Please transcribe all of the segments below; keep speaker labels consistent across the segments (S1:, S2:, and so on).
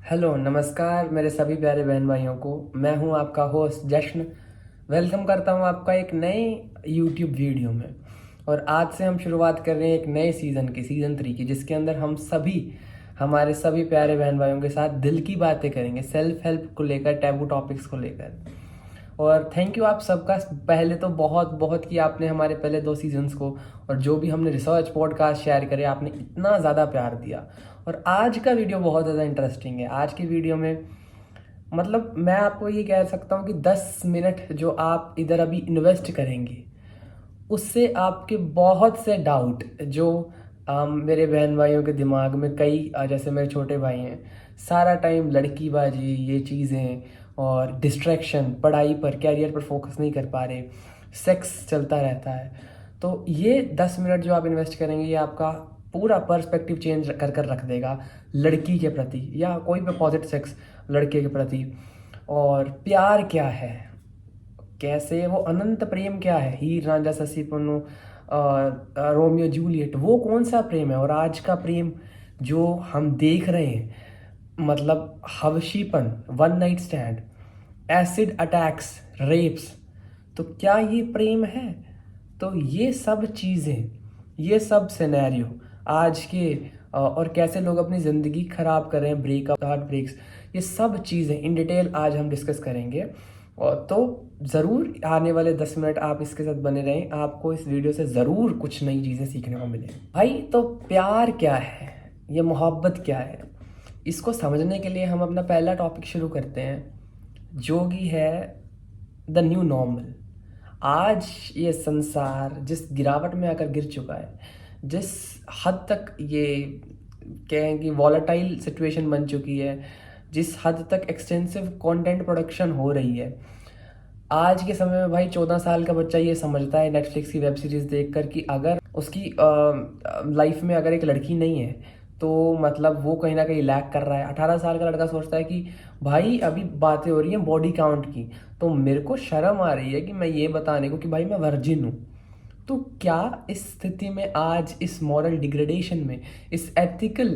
S1: Hello नमस्कार मेरे सभी प्यारे बहन भाइयों को। मैं हूं आपका होस्ट जश्न। वेलकम करता हूं आपका एक नए यूट्यूब वीडियो में। और आज से हम शुरुआत कर रहे हैं एक नए सीज़न की, सीज़न 3 की, जिसके अंदर हम सभी हमारे सभी प्यारे बहन भाइयों के साथ दिल की बातें करेंगे, सेल्फ हेल्प को लेकर, टैबू टॉपिक्स को लेकर। और थैंक यू आप सबका। पहले तो बहुत बहुत कि आपने हमारे पहले 2 सीजन्स को और जो भी हमने रिसर्च पॉडकास्ट शेयर करे, आपने इतना ज़्यादा प्यार दिया। और आज का वीडियो बहुत ज़्यादा इंटरेस्टिंग है। आज की वीडियो में मतलब मैं आपको ये कह सकता हूँ कि 10 मिनट जो आप इधर अभी इन्वेस्ट करेंगे, उससे आपके बहुत से डाउट जो मेरे बहन भाइयों के दिमाग में, कई जैसे मेरे छोटे भाई हैं, सारा टाइम लड़कीबाजी, ये चीज़ें और डिस्ट्रैक्शन, पढ़ाई पर, कैरियर पर फोकस नहीं कर पा रहे, सेक्स चलता रहता है। तो ये 10 मिनट जो आप इन्वेस्ट करेंगे, ये आपका पूरा पर्सपेक्टिव चेंज कर कर रख देगा लड़की के प्रति या कोई भी अपोजिट सेक्स लड़के के प्रति। और प्यार क्या है, कैसे वो अनंत प्रेम क्या है, हीर रांझा शशि पन्नू, रोमियो जूलियट, वो कौन सा प्रेम है। और आज का प्रेम जो हम देख रहे हैं, मतलब हवशीपन, one night stand, acid attacks, rapes, तो क्या ये प्रेम है? तो ये सब चीज़ें, ये सब सिनेरियो आज के और कैसे लोग अपनी ज़िंदगी ख़राब कर रहे हैं, ब्रेकअप, हार्ट ब्रेक्स, ये सब चीज़ें इन डिटेल आज हम डिस्कस करेंगे। और तो ज़रूर आने वाले 10 मिनट आप इसके साथ बने रहें, आपको इस वीडियो से ज़रूर कुछ नई चीज़ें सीखने को मिले। भाई, तो प्यार क्या है, ये मोहब्बत क्या है, इसको समझने के लिए हम अपना पहला टॉपिक शुरू करते हैं, जो कि है द न्यू नॉर्मल। आज ये संसार जिस गिरावट में आकर गिर चुका है, जिस हद तक ये कहें कि वॉलेटाइल सिचुएशन बन चुकी है, जिस हद तक एक्सटेंसिव कंटेंट प्रोडक्शन हो रही है, आज के समय में भाई 14 साल का बच्चा ये समझता है नेटफ्लिक्स की वेब सीरीज देखकर कि अगर उसकी लाइफ में अगर एक लड़की नहीं है तो मतलब वो कहीं ना कहीं लैक कर रहा है। 18 साल का लड़का सोचता है कि भाई अभी बातें हो रही हैं बॉडी काउंट की, तो मेरे को शर्म आ रही है कि मैं ये बताने को कि भाई मैं वर्जिन हूँ। तो क्या इस स्थिति में, आज इस मॉरल डिग्रेडेशन में, इस एथिकल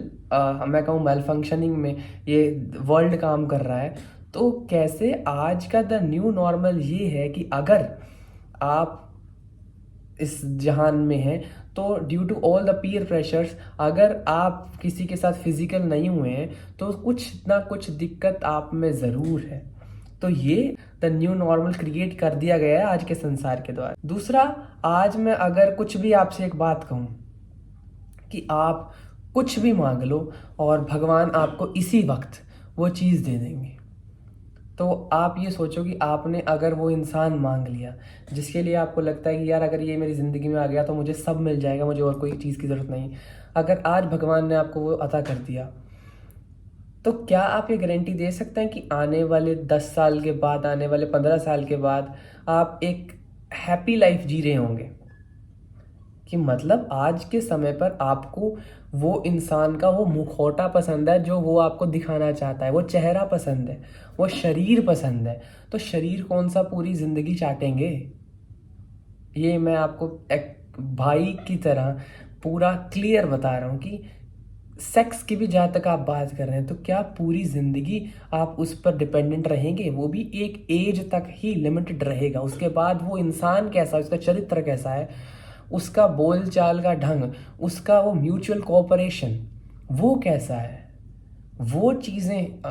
S1: मैं कहूँ मेल फंक्शनिंग में ये वर्ल्ड काम कर रहा है, तो कैसे आज का द न्यू नॉर्मल ये है कि अगर आप इस जहान में हैं तो due to all the peer pressures, अगर आप किसी के साथ फिजिकल नहीं हुए हैं तो कुछ ना कुछ दिक्कत आप में ज़रूर है। तो ये द न्यू नॉर्मल क्रिएट कर दिया गया है आज के संसार के द्वारा। दूसरा, आज मैं अगर कुछ भी आपसे एक बात कहूँ कि आप कुछ भी मांग लो और भगवान आपको इसी वक्त वो चीज़ दे देंगे, तो आप ये सोचो कि आपने अगर वो इंसान मांग लिया जिसके लिए आपको लगता है कि यार अगर ये मेरी ज़िंदगी में आ गया तो मुझे सब मिल जाएगा, मुझे और कोई चीज़ की ज़रूरत नहीं, अगर आज भगवान ने आपको वो अता कर दिया, तो क्या आप ये गारंटी दे सकते हैं कि आने वाले 10 साल के बाद, आने वाले 15 साल के बाद आप एक हैप्पी लाइफ जी रहे होंगे? कि मतलब आज के समय पर आपको वो इंसान का वो मुखौटा पसंद है जो वो आपको दिखाना चाहता है, वो चेहरा पसंद है, वो शरीर पसंद है, तो शरीर कौन सा पूरी ज़िंदगी चाटेंगे? ये मैं आपको एक भाई की तरह पूरा क्लियर बता रहा हूँ कि सेक्स की भी जहाँ तक आप बात कर रहे हैं, तो क्या पूरी ज़िंदगी आप उस पर डिपेंडेंट रहेंगे? वो भी एक एज तक ही लिमिटेड रहेगा, उसके बाद वो इंसान कैसा है, उसका चरित्र कैसा है, उसका बोलचाल का ढंग, उसका वो म्यूचुअल कोऑपरेशन वो कैसा है, वो चीज़ें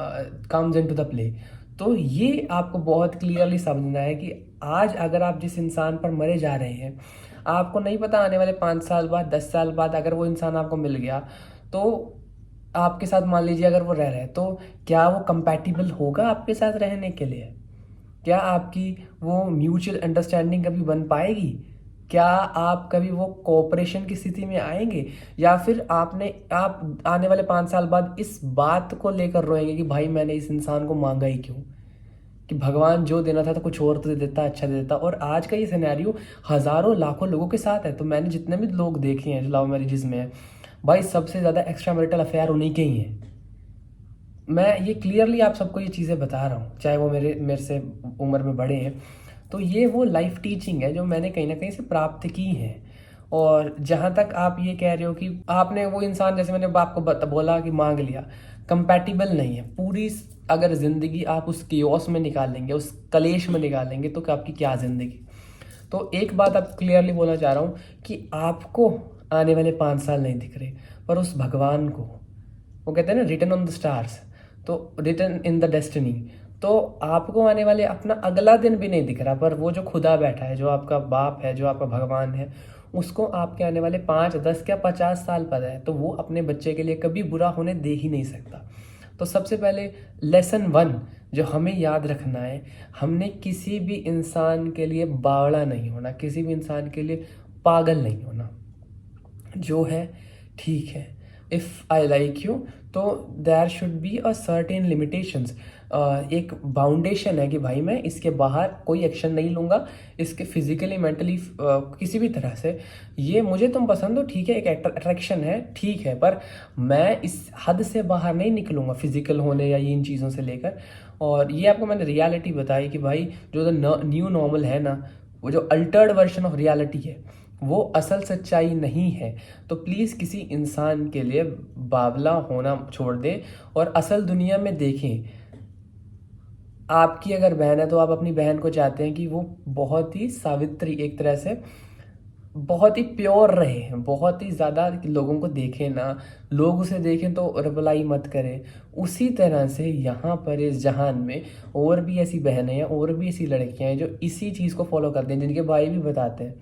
S1: कम्स इनटू द प्ले। तो ये आपको बहुत क्लियरली समझना है कि आज अगर आप जिस इंसान पर मरे जा रहे हैं, आपको नहीं पता आने वाले 5 साल बाद, 10 साल बाद अगर वो इंसान आपको मिल गया तो आपके साथ, मान लीजिए अगर वो रह रहे हैं, तो क्या वो कंपैटिबल होगा आपके साथ रहने के लिए? क्या आपकी वो म्यूचुअल अंडरस्टैंडिंग कभी बन पाएगी? क्या आप कभी वो कोऑपरेशन की स्थिति में आएंगे? या फिर आप आने वाले 5 साल बाद इस बात को लेकर रोएंगे कि भाई मैंने इस इंसान को मांगा ही क्यों, कि भगवान जो देना था तो कुछ और तो दे देता, अच्छा दे देता। और आज का ये सिनेरियो हज़ारों लाखों लोगों के साथ है। तो मैंने जितने भी लोग देखे हैं जो लव मैरिजेस में है, भाई सबसे ज़्यादा एक्स्ट्रा मैरिटल अफेयर उन्हीं के ही हैं। मैं ये क्लियरली आप सबको ये चीज़ें बता रहा हूँ, चाहे वो मेरे मेरे से उम्र में बड़े हैं। तो ये वो लाइफ टीचिंग है जो मैंने कहीं ना कहीं से प्राप्त की है। और जहाँ तक आप ये कह रहे हो कि आपने वो इंसान, जैसे मैंने आपको बोला कि मांग लिया, कंपैटिबल नहीं है। पूरी अगर ज़िंदगी आप उस केओस में निकालेंगे, उस कलेश में निकालेंगे, तो आपकी क्या ज़िंदगी। तो एक बात आप क्लियरली बोलना चाह रहा हूँ कि आपको आने वाले 5 साल नहीं दिख रहे, पर उस भगवान को, वो कहते हैं ना रिटन ऑन द स्टार्स, तो रिटन इन द डेस्टिनी, तो आपको आने वाले अपना अगला दिन भी नहीं दिख रहा, पर वो जो खुदा बैठा है, जो आपका बाप है, जो आपका भगवान है, उसको आपके आने वाले 5, 10 क्या 50 साल पता है, तो वो अपने बच्चे के लिए कभी बुरा होने दे ही नहीं सकता। तो सबसे पहले लेसन 1 जो हमें याद रखना है, हमने किसी भी इंसान के लिए बावड़ा नहीं होना, किसी भी इंसान के लिए पागल नहीं होना। जो है ठीक है, इफ़ आई लाइक यू तो there should be a certain limitations, एक बाउंडेशन है कि भाई मैं इसके बाहर कोई एक्शन नहीं लूँगा, इसके फिजिकली मेंटली किसी भी तरह से। ये मुझे तुम पसंद हो ठीक है, एक अट्रैक्शन है ठीक है, पर मैं इस हद से बाहर नहीं निकलूँगा फिजिकल होने या इन चीज़ों से लेकर। और ये आपको मैंने रियलिटी बताई कि भाई जो न्यू नॉर्मल है ना, वो जो अल्टर्ड वर्जन ऑफ रियलिटी है, वो असल सच्चाई नहीं है। तो प्लीज़ किसी इंसान के लिए बावला होना छोड़ दें और असल दुनिया में देखें। आपकी अगर बहन है तो आप अपनी बहन को चाहते हैं कि वो बहुत ही सावित्री, एक तरह से बहुत ही प्योर रहे, बहुत ही ज़्यादा लोगों को देखें ना, लोग उसे देखें तो रिप्लाई मत करें। उसी तरह से यहाँ पर इस जहान में और भी ऐसी बहनें हैं, और भी ऐसी लड़कियाँ हैं जो इसी चीज़ को फॉलो करते हैं, जिनके भाई भी बताते हैं।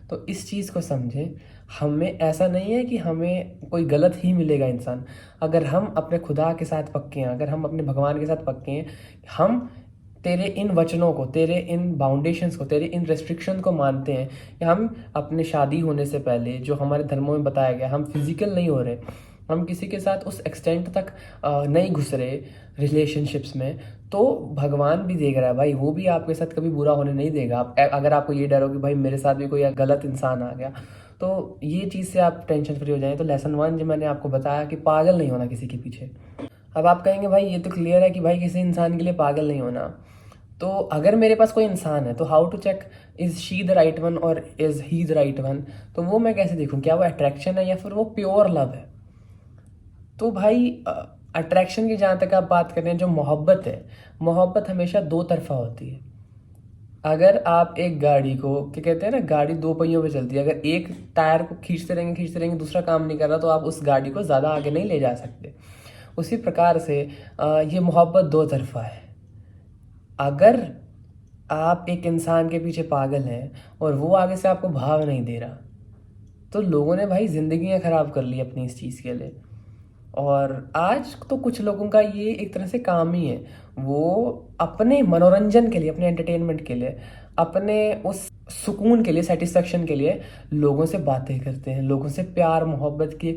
S1: तो इस चीज़ को समझें, हमें ऐसा नहीं है कि हमें कोई गलत ही मिलेगा इंसान। अगर हम अपने खुदा के साथ पक्के हैं, अगर हम अपने भगवान के साथ पक्के हैं, हम तेरे इन वचनों को, तेरे इन बाउंडेशंस को, तेरे इन रेस्ट्रिक्शन को मानते हैं कि हम अपने शादी होने से पहले जो हमारे धर्मों में बताया गया, हम फिजिकल नहीं हो रहे, हम किसी के साथ उस एक्सटेंट तक नहीं घुस रहे रिलेशनशिप्स में, तो भगवान भी देख रहा है भाई, वो भी आपके साथ कभी बुरा होने नहीं देगा। आप अगर आपको ये डर हो कि भाई मेरे साथ भी कोई गलत इंसान आ गया, तो ये चीज़ से आप टेंशन फ्री हो जाएं। तो लेसन 1 जो मैंने आपको बताया कि पागल नहीं होना किसी के पीछे। अब आप कहेंगे भाई ये तो क्लियर है कि भाई किसी इंसान के लिए पागल नहीं होना, तो अगर मेरे पास कोई इंसान है तो how to check is she the right one और is he the right one. तो वो मैं कैसे देखूँ, क्या वो अट्रैक्शन है या फिर वो प्योर लव है। तो भाई अट्रैक्शन की जहाँ तक आप बात कर रहे हैं, जो मोहब्बत है, मोहब्बत हमेशा दो तरफा होती है। अगर आप एक गाड़ी को, क्या कहते हैं ना, गाड़ी 2 पहियों पे चलती है, अगर एक टायर को खींचते रहेंगे दूसरा काम नहीं कर रहा, तो आप उस गाड़ी को ज़्यादा आगे नहीं ले जा सकते। उसी प्रकार से ये मोहब्बत दो तरफा है। अगर आप एक इंसान के पीछे पागल हैं और वो आगे से आपको भाव नहीं दे रहा, तो लोगों ने भाई ज़िंदगियाँ ख़राब कर ली अपनी इस चीज़ के लिए। और आज तो कुछ लोगों का ये एक तरह से काम ही है, वो अपने मनोरंजन के लिए, अपने एंटरटेनमेंट के लिए, अपने उस सुकून के लिए, सेटिस्फेक्शन के लिए लोगों से बातें करते हैं, लोगों से प्यार मोहब्बत के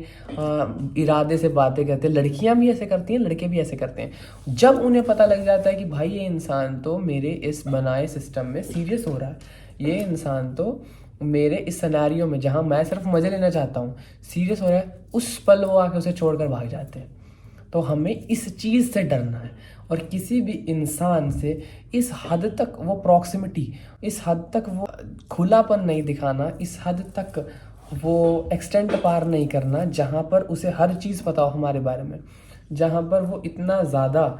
S1: इरादे से बातें करते हैं। लड़कियां भी ऐसे करती हैं, लड़के भी ऐसे करते हैं। जब उन्हें पता लग जाता है कि भाई ये इंसान तो मेरे इस बनाए सिस्टम में सीरियस हो रहा है, ये इंसान तो मेरे इस सिनेरियो में जहाँ मैं सिर्फ मज़े लेना चाहता हूँ सीरियस हो रहा है, उस पल वो आके उसे छोड़कर भाग जाते हैं। तो हमें इस चीज़ से डरना है, और किसी भी इंसान से इस हद तक वो प्रॉक्सिमिटी, इस हद तक वो खुलापन नहीं दिखाना, इस हद तक वो एक्सटेंट पार नहीं करना जहाँ पर उसे हर चीज़ पता हो हमारे बारे में, जहाँ पर वो इतना ज़्यादा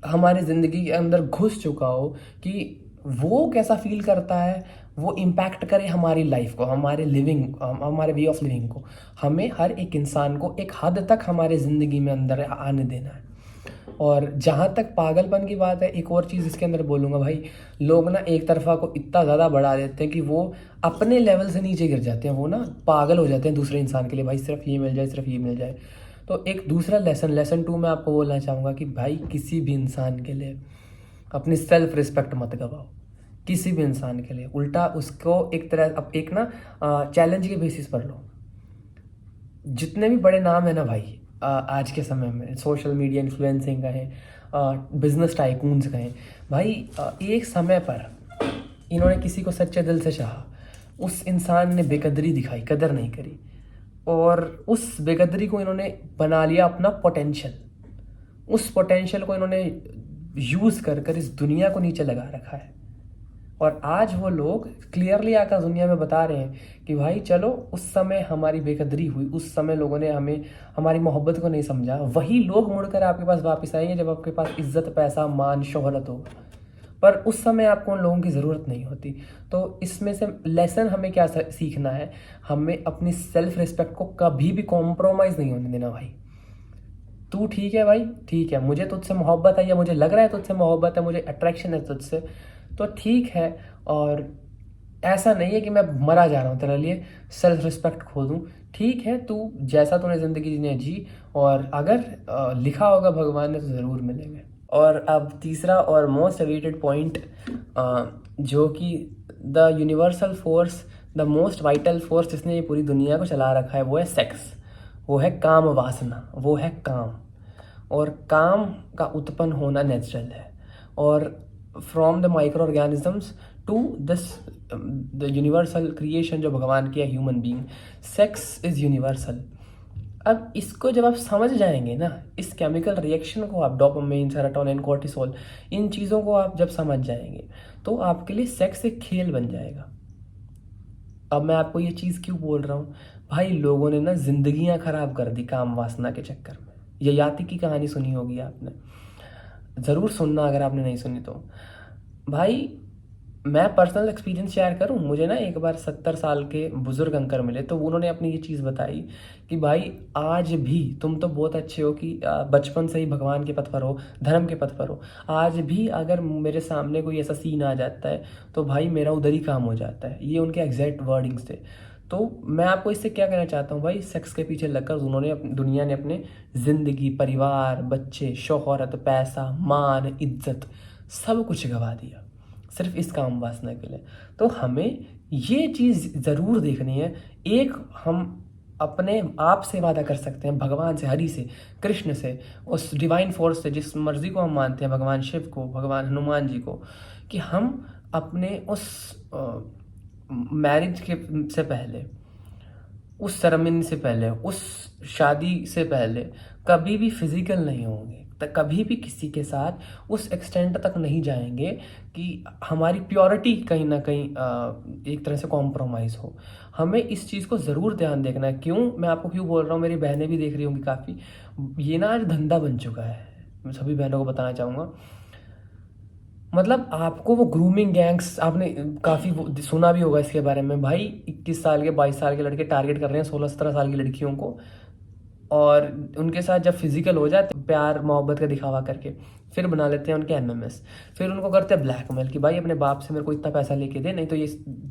S1: हमारी ज़िंदगी के अंदर घुस चुका हो कि वो कैसा फील करता है, वो इम्पैक्ट करे हमारी लाइफ को, हमारे हमारे वे ऑफ लिविंग को। हमें हर एक इंसान को एक हद तक हमारे ज़िंदगी में अंदर आने देना है। और जहाँ तक पागलपन की बात है, एक और चीज़ इसके अंदर बोलूँगा भाई, लोग ना एक तरफा को इतना ज़्यादा बढ़ा देते हैं कि वो अपने लेवल से नीचे गिर जाते हैं, वो ना पागल हो जाते हैं दूसरे इंसान के लिए, भाई सिर्फ ये मिल जाए, सिर्फ ये मिल जाए। तो एक दूसरा लेसन 2 मैं आपको बोलना चाहूँगा कि भाई किसी भी इंसान के लिए अपनी सेल्फ रिस्पेक्ट मत गवाओ, किसी भी इंसान के लिए। उल्टा उसको एक तरह, अब एक ना चैलेंज के बेसिस पर लो। जितने भी बड़े नाम है ना भाई आज के समय में, सोशल मीडिया इन्फ्लुएंसिंग का है, बिजनेस टाइकून्स का है भाई, एक समय पर इन्होंने किसी को सच्चे दिल से चाहा, उस इंसान ने बेकदरी दिखाई, कदर नहीं करी, और उस बेकदरी को इन्होंने बना लिया अपना पोटेंशियल। उस पोटेंशियल को इन्होंने यूज़ कर कर इस दुनिया को नीचे लगा रखा है। और आज वो लोग क्लियरली आकर दुनिया में बता रहे हैं कि भाई चलो, उस समय हमारी बेकदरी हुई, उस समय लोगों ने हमें, हमारी मोहब्बत को नहीं समझा, वही लोग मुड़कर आपके पास वापस आएंगे जब आपके पास इज्जत, पैसा, मान, शोहरत हो। पर उस समय आपको उन लोगों की ज़रूरत नहीं होती। तो इसमें से लेसन हमें क्या सीखना है? हमें अपनी सेल्फ रिस्पेक्ट को कभी भी कॉम्प्रोमाइज़ नहीं होने देना भाई। तू ठीक है भाई, ठीक है, मुझे तुझसे मोहब्बत है या मुझे लग रहा है तुझसे मोहब्बत है, मुझे अट्रैक्शन है तुझसे, तो ठीक है। और ऐसा नहीं है कि मैं मरा जा रहा हूँ तेरे लिए, सेल्फ रिस्पेक्ट खो दूँ। ठीक है, तू जैसा तूने ज़िंदगी जीने जी, और अगर लिखा होगा भगवान ने तो ज़रूर मिलेंगे। और अब तीसरा और मोस्ट अवेटेड पॉइंट, जो कि the universal force, the most vital force जिसने ये पूरी दुनिया को चला रखा है, वो है सेक्स, वो है काम वासना, वो है काम। और काम का उत्पन्न होना नेचुरल है। और from the micro organisms to this the universal creation जो भगवान की है, human being, sex is universal. अब इसको जब आप समझ जाएंगे ना, इस केमिकल रिएक्शन को आप, डोपामाइन, सेरोटोनिन, कोर्टिसोल, इन चीज़ों को आप जब समझ जाएंगे तो आपके लिए सेक्स एक खेल बन जाएगा। अब मैं आपको ये चीज़ क्यों बोल रहा हूँ भाई? लोगों ने ना जिंदगियां खराब कर दी काम वासना के चक्कर में। ययाति की कहानी सुनी होगी आपने, ज़रूर सुनना अगर आपने नहीं सुनी तो। भाई, मैं पर्सनल एक्सपीरियंस शेयर करूं, मुझे ना एक बार 70 साल के बुजुर्ग अंकल मिले, तो उन्होंने अपनी ये चीज़ बताई कि भाई आज भी तुम तो बहुत अच्छे हो कि बचपन से ही भगवान के पथ पर हो, धर्म के पथ पर हो, आज भी अगर मेरे सामने कोई ऐसा सीन आ जाता है तो भाई मेरा उधर ही काम हो जाता है। ये उनके एग्जैक्ट वर्डिंग्स थे। तो मैं आपको इससे क्या कहना चाहता हूँ भाई, सेक्स के पीछे लगकर उन्होंने, दुनिया ने अपने ज़िंदगी, परिवार, बच्चे, शोहरत, पैसा, मान, इज्जत, सब कुछ गंवा दिया सिर्फ इस काम वासना के लिए। तो हमें ये चीज़ ज़रूर देखनी है। एक हम अपने आप से वादा कर सकते हैं, भगवान से, हरि से, कृष्ण से, उस डिवाइन फोर्स से, जिस मर्जी को हम मानते हैं, भगवान शिव को, भगवान हनुमान जी को, कि हम अपने उस मैरिज के से पहले, उस सेरेमनी से पहले, उस शादी से पहले कभी भी फिजिकल नहीं होंगे, तो कभी भी किसी के साथ उस एक्सटेंट तक नहीं जाएंगे कि हमारी प्योरिटी कहीं ना कहीं एक तरह से कॉम्प्रोमाइज़ हो। हमें इस चीज़ को ज़रूर ध्यान देखना है। क्यों, मैं आपको क्यों बोल रहा हूँ, मेरी बहनें भी देख रही होंगी काफ़ी, ये ना आज धंधा बन चुका है। मैं सभी बहनों को बताना चाहूँगा, मतलब आपको वो ग्रूमिंग गैंग्स, आपने काफ़ी सुना भी होगा इसके बारे में भाई। 21 साल के, 22 साल के लड़के टारगेट कर रहे हैं 16-17 साल की लड़कियों को, और उनके साथ जब फिजिकल हो जाए तो प्यार मोहब्बत का दिखावा करके फिर बना लेते हैं उनके एमएमएस। फिर उनको करते हैं ब्लैकमेल कि भाई अपने बाप से मेरे को इतना पैसा लेके दे, नहीं तो ये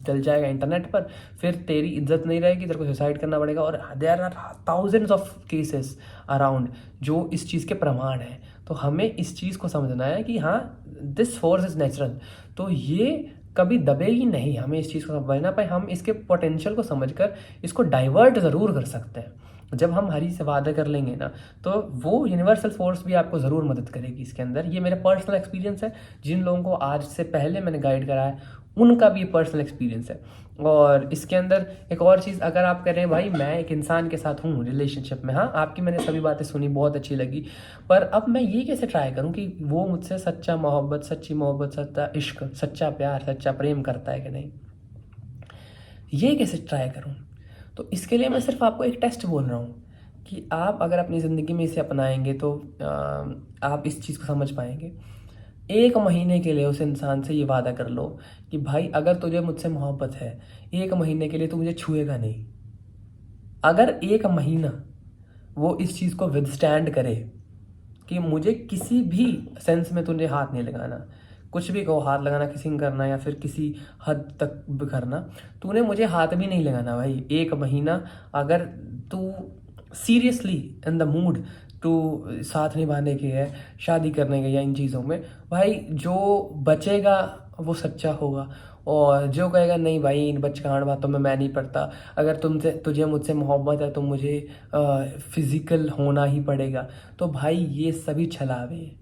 S1: चल जाएगा इंटरनेट पर, फिर तेरी इज्जत नहीं रहेगी, तेरे को सुसाइड करना पड़ेगा। और there are thousands of cases around जो इस चीज़ के प्रमाण हैं। तो हमें इस चीज़ को समझना है कि हाँ, दिस फोर्स इज़ नेचुरल, तो ये कभी दबेगी नहीं। हमें इस चीज़ को समझना पाए, हम इसके पोटेंशियल को समझकर इसको डाइवर्ट ज़रूर कर सकते हैं। जब हम हरी से वादा कर लेंगे ना, तो वो यूनिवर्सल फोर्स भी आपको ज़रूर मदद करेगी इसके अंदर। ये मेरा पर्सनल एक्सपीरियंस है, जिन लोगों को आज से पहले मैंने गाइड करा है उनका भी पर्सनल एक्सपीरियंस है। और इसके अंदर एक और चीज़, अगर आप कह रहे हैं भाई मैं एक इंसान के साथ हूँ रिलेशनशिप में, हाँ आपकी मैंने सभी बातें सुनी, बहुत अच्छी लगी, पर अब मैं ये कैसे ट्राई करूँ कि वो मुझसे सच्चा मोहब्बत, सच्ची मोहब्बत, सच्चा इश्क, सच्चा प्यार, सच्चा प्रेम करता है कि नहीं, ये कैसे ट्राई करूँ? तो इसके लिए मैं सिर्फ आपको एक टेस्ट बोल रहा हूँ कि आप अगर अपनी ज़िंदगी में इसे अपनाएंगे तो आप इस चीज़ को समझ पाएंगे। 1 महीने के लिए उस इंसान से ये वादा कर लो कि भाई अगर तुझे मुझसे मोहब्बत है, 1 महीने के लिए तू मुझे छुएगा नहीं। अगर 1 महीना वो इस चीज़ को विदस्टैंड करे कि मुझे किसी भी सेंस में तुझे हाथ नहीं लगाना, कुछ भी कहो, हाथ लगाना, किसिंग करना या फिर किसी हद तक भी करना, तूने मुझे हाथ भी नहीं लगाना भाई 1 महीना। अगर तू seriously in the mood to साथ निभाने के है, शादी करने के या इन चीज़ों में, भाई जो बचेगा वो सच्चा होगा। और जो कहेगा नहीं भाई इन बचकान बातों में मैं नहीं पड़ता, अगर तुझे मुझसे मोहब्बत है तो मुझे फिज़िकल होना ही पड़ेगा, तो भाई ये सभी छलावे हैं,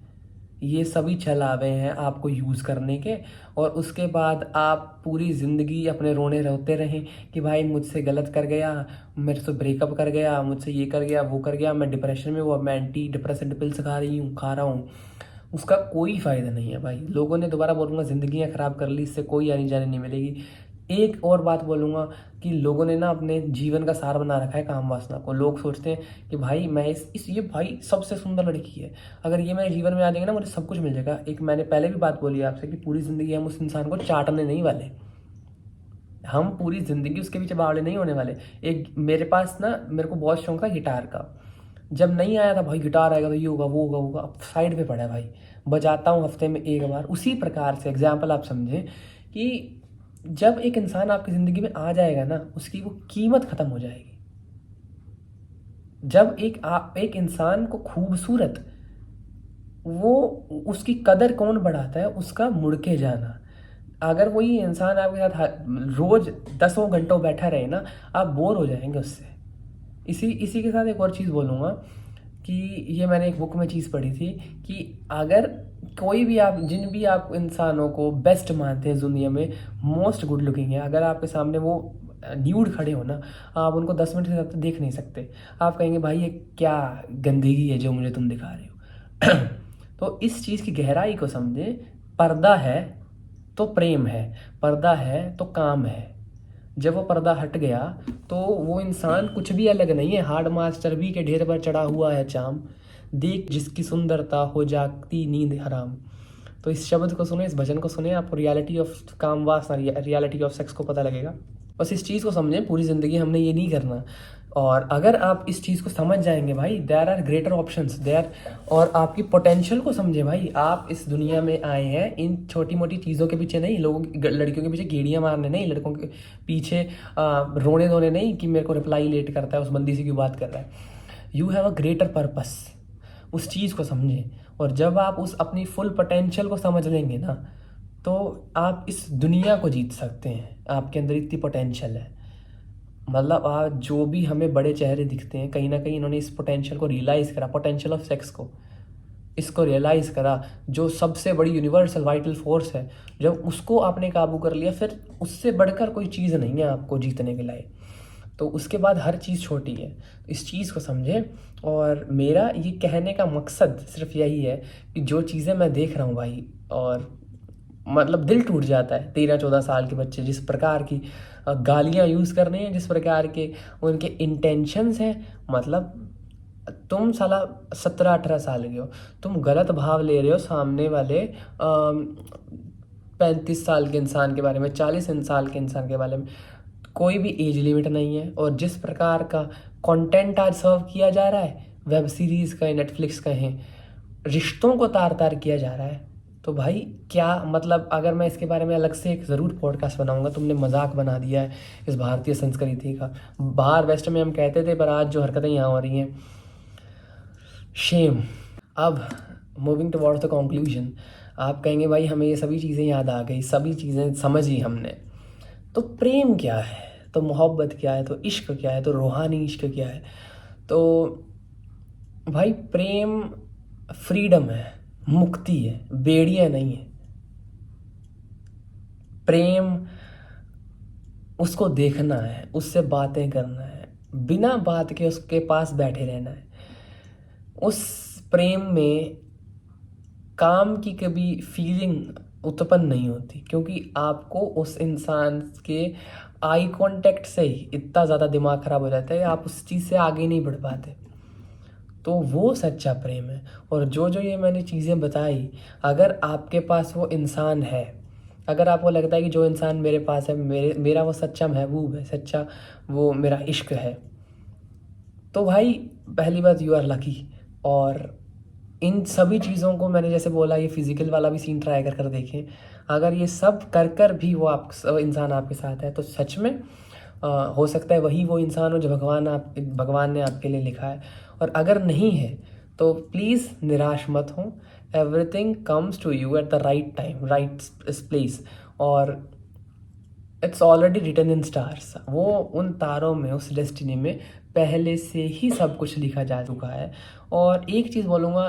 S1: ये सभी छलावे हैं आपको यूज़ करने के। और उसके बाद आप पूरी ज़िंदगी अपने रोने रोते रहें कि भाई मुझसे गलत कर गया, मेरे से ब्रेकअप कर गया, मुझसे ये कर गया, वो कर गया, मैं डिप्रेशन में हूँ, अब मैं एंटी डिप्रेसेंट पिल्स खा रहा हूँ। उसका कोई फ़ायदा नहीं है भाई। लोगों ने, दोबारा बोलूँगा, ज़िंदगियाँ ख़राब कर ली, इससे कोई आनी जानी नहीं मिलेगी। एक और बात बोलूँगा कि लोगों ने ना अपने जीवन का सार बना रखा है काम वासना को। लोग सोचते हैं कि भाई मैं इस ये भाई सबसे सुंदर लड़की है, अगर ये मेरे जीवन में आ जाएगी ना मुझे सब कुछ मिल जाएगा। एक मैंने पहले भी बात बोली आपसे कि पूरी ज़िंदगी हम उस इंसान को चाटने नहीं वाले, हम पूरी ज़िंदगी उसके पीछे बावले नहीं होने वाले। एक मेरे पास ना, मेरे को बहुत शौक था गिटार का। जब नहीं आया था भाई गिटार आएगा तो ये होगा वो होगा, अब साइड पे पड़ा है भाई, बजाता हूँ हफ्ते में एक बार। उसी प्रकार से एग्जाम्पल आप समझें कि जब एक इंसान आपकी ज़िंदगी में आ जाएगा ना, उसकी वो कीमत ख़त्म हो जाएगी। जब एक इंसान को खूबसूरत, वो उसकी कदर कौन बढ़ाता है? उसका मुड़ के जाना। अगर वही इंसान आपके साथ रोज दसों घंटों बैठा रहे ना, आप बोर हो जाएंगे उससे। इसी के साथ एक और चीज़ बोलूँगा कि ये मैंने एक बुक में चीज़ पढ़ी थी कि अगर कोई भी आप, जिन भी आप इंसानों को बेस्ट मानते हैं दुनिया में, मोस्ट गुड लुकिंग है, अगर आपके सामने वो न्यूड खड़े हो ना, आप उनको 10 मिनट से ज़्यादा देख नहीं सकते। आप कहेंगे भाई ये क्या गंदगी है जो मुझे तुम दिखा रहे हो। तो इस चीज़ की गहराई को समझें। पर्दा है तो प्रेम है, पर्दा है तो काम है। जब वो पर्दा हट गया तो वो इंसान कुछ भी अलग नहीं है, हार्ड मास चर्बी के ढेर पर चढ़ा हुआ है चाम, देख जिसकी सुंदरता हो जाती नींद हराम। तो इस शब्द को सुने, इस भजन को सुने, आपको रियलिटी ऑफ काम वासना, रियलिटी ऑफ सेक्स को पता लगेगा। बस इस चीज़ को समझें, पूरी ज़िंदगी हमने ये नहीं करना। और अगर आप इस चीज़ को समझ जाएंगे भाई, there are greater options there. और आपकी पोटेंशियल को समझे भाई, आप इस दुनिया में आए हैं इन छोटी मोटी चीज़ों के पीछे नहीं, लोगों लड़कियों के पीछे गेड़ियाँ मारने नहीं, लड़कों के पीछे रोने धोने नहीं कि मेरे को रिप्लाई लेट करता है, उस बंदी से क्यों बात कर रहा है। You have a greater purpose, उस चीज़ को समझें। और जब आप उस अपनी फुल पोटेंशियल को समझ लेंगे ना, तो आप इस दुनिया को जीत सकते हैं। आपके अंदर इतनी पोटेंशियल है। मतलब आज जो भी हमें बड़े चेहरे दिखते हैं, कहीं ना कहीं इन्होंने इस पोटेंशियल को रियलाइज़ करा, पोटेंशियल ऑफ सेक्स को, इसको रियलाइज़ करा। जो सबसे बड़ी यूनिवर्सल वाइटल फोर्स है, जब उसको आपने काबू कर लिया, फिर उससे बढ़कर कोई चीज़ नहीं है आपको जीतने के लिए। तो उसके बाद हर चीज़ छोटी है। इस चीज़ को समझें। और मेरा ये कहने का मकसद सिर्फ यही है कि जो चीज़ें मैं देख रहा हूँ भाई, और मतलब दिल टूट जाता है, 13-14 साल के बच्चे जिस प्रकार की गालियाँ यूज़ कर रहे हैं, जिस प्रकार के उनके इंटेंशंस हैं। मतलब तुम साला 17-18 साल के हो, तुम गलत भाव ले रहे हो सामने वाले 35 साल के इंसान के बारे में, 40 साल के इंसान के बारे में। कोई भी एज लिमिट नहीं है। और जिस प्रकार का कंटेंट आज सर्व किया जा रहा है, वेब सीरीज़ का, नेटफ्लिक्स का है, रिश्तों को तार तार किया जा रहा है। तो भाई क्या मतलब, अगर मैं इसके बारे में अलग से एक ज़रूर पॉडकास्ट बनाऊंगा। तुमने मजाक बना दिया है इस भारतीय संस्कृति का। बाहर वेस्ट में हम कहते थे, पर आज जो हरकतें यहाँ हो रही हैं, शेम। अब मूविंग टुवर्ड्स द कंक्लूजन, आप कहेंगे भाई हमें ये सभी चीज़ें याद आ गई, सभी चीज़ें समझी हमने, तो प्रेम क्या है, तो मोहब्बत क्या है, तो इश्क क्या है, तो रूहानी इश्क क्या है। तो भाई प्रेम फ्रीडम है, मुक्ति है, बेड़ियाँ नहीं है। प्रेम उसको देखना है, उससे बातें करना है, बिना बात के उसके पास बैठे रहना है। उस प्रेम में काम की कभी फीलिंग उत्पन्न नहीं होती, क्योंकि आपको उस इंसान के आई कांटेक्ट से ही इतना ज़्यादा दिमाग ख़राब हो जाता है, आप उस चीज़ से आगे नहीं बढ़ पाते। तो वो सच्चा प्रेम है। और जो जो ये मैंने चीज़ें बताई, अगर आपके पास वो इंसान है, अगर आपको लगता है कि जो इंसान मेरे पास है, मेरा वो सच्चा महबूब है, सच्चा वो मेरा इश्क है, तो भाई पहली बात, यू आर लकी। और इन सभी चीज़ों को मैंने जैसे बोला, ये फिजिकल वाला भी सीन ट्राई कर कर देखें। अगर ये सब कर कर भी वो आप इंसान आपके साथ है, तो सच में हो सकता है वही वो इंसान हो जो भगवान ने आपके लिए लिखा है। और अगर नहीं है तो प्लीज़ निराश मत हो। Everything comes to you at the right time, right place. और it's already written in stars. वो उन तारों में, उस डेस्टिनी में पहले से ही सब कुछ लिखा जा चुका है। और एक चीज़ बोलूँगा,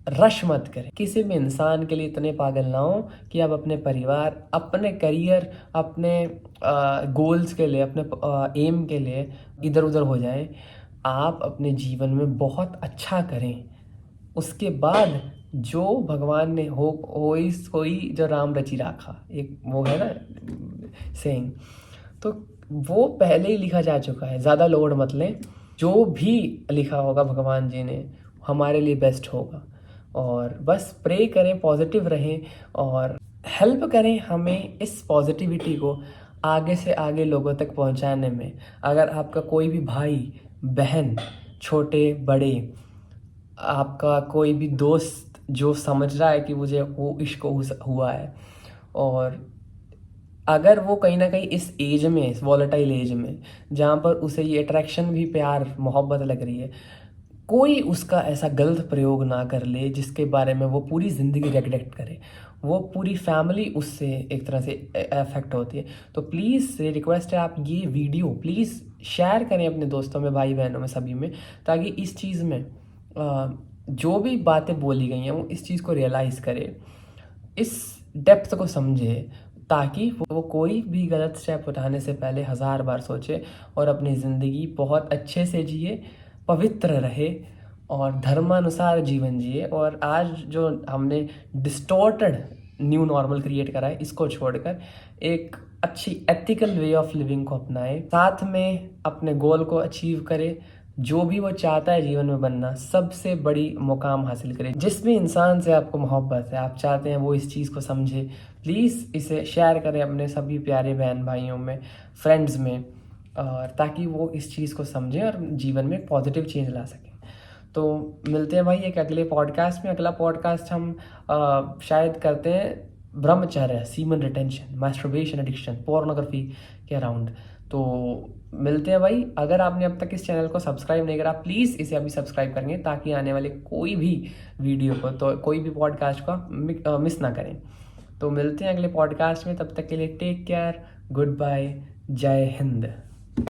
S1: रश मत करें, किसी भी इंसान के लिए इतने पागल ना हो कि आप अपने परिवार, अपने करियर, अपने गोल्स के लिए, अपने एम के लिए इधर उधर हो जाएं। आप अपने जीवन में बहुत अच्छा करें, उसके बाद जो भगवान ने होई सोई जो राम रचि राखा, एक वो है ना सेइंग, तो वो पहले ही लिखा जा चुका है, ज़्यादा लोड मत लें। जो भी लिखा होगा भगवान जी ने हमारे लिए बेस्ट होगा। और बस प्रे करें, पॉजिटिव रहें और हेल्प करें हमें इस पॉजिटिविटी को आगे से आगे लोगों तक पहुंचाने में। अगर आपका कोई भी भाई बहन, छोटे बड़े, आपका कोई भी दोस्त जो समझ रहा है कि मुझे वो इश्क हुआ है, और अगर वो कहीं ना कहीं इस एज में, इस वॉलेटाइल एज में जहाँ पर उसे ये अट्रैक्शन भी प्यार मोहब्बत लग रही है, कोई उसका ऐसा गलत प्रयोग ना कर ले जिसके बारे में वो पूरी ज़िंदगी रिग्रेट करे, वो पूरी फैमिली उससे एक तरह से अफेक्ट होती है। तो प्लीज़ रिक्वेस्ट है, आप ये वीडियो प्लीज़ शेयर करें अपने दोस्तों में, भाई बहनों में, सभी में, ताकि इस चीज़ में जो भी बातें बोली गई हैं वो इस चीज़ को रियलाइज़ करे, इस डेप्थ को समझे, ताकि वो कोई भी गलत स्टेप उठाने से पहले 1000 बार सोचे और अपनी ज़िंदगी बहुत अच्छे से जिए, पवित्र रहे और धर्मानुसार जीवन जिए। और आज जो हमने डिस्टॉर्टेड न्यू नॉर्मल क्रिएट करा है, इसको छोड़कर एक अच्छी एथिकल वे ऑफ लिविंग को अपनाए, साथ में अपने गोल को अचीव करे। जो भी वो चाहता है जीवन में बनना, सबसे बड़ी मुकाम हासिल करे। जिस भी इंसान से आपको मोहब्बत है, आप चाहते हैं वो इस चीज़ को समझे, प्लीज़ इसे शेयर करें अपने सभी प्यारे बहन भाइयों में, फ्रेंड्स में, और ताकि वो इस चीज़ को समझें और जीवन में पॉजिटिव चेंज ला सकें। तो मिलते हैं भाई एक अगले पॉडकास्ट में। अगला पॉडकास्ट हम शायद करते हैं ब्रह्मचर्य, semen retention, masturbation addiction, pornography के अराउंड। तो मिलते हैं भाई। अगर आपने अब तक इस चैनल को सब्सक्राइब नहीं करा, प्लीज़ इसे अभी सब्सक्राइब करेंगे, ताकि आने वाले कोई भी वीडियो को, तो कोई भी पॉडकास्ट को मिस ना करें। तो मिलते हैं अगले पॉडकास्ट में, तब तक के लिए टेक केयर, गुड बाय, जय हिंद।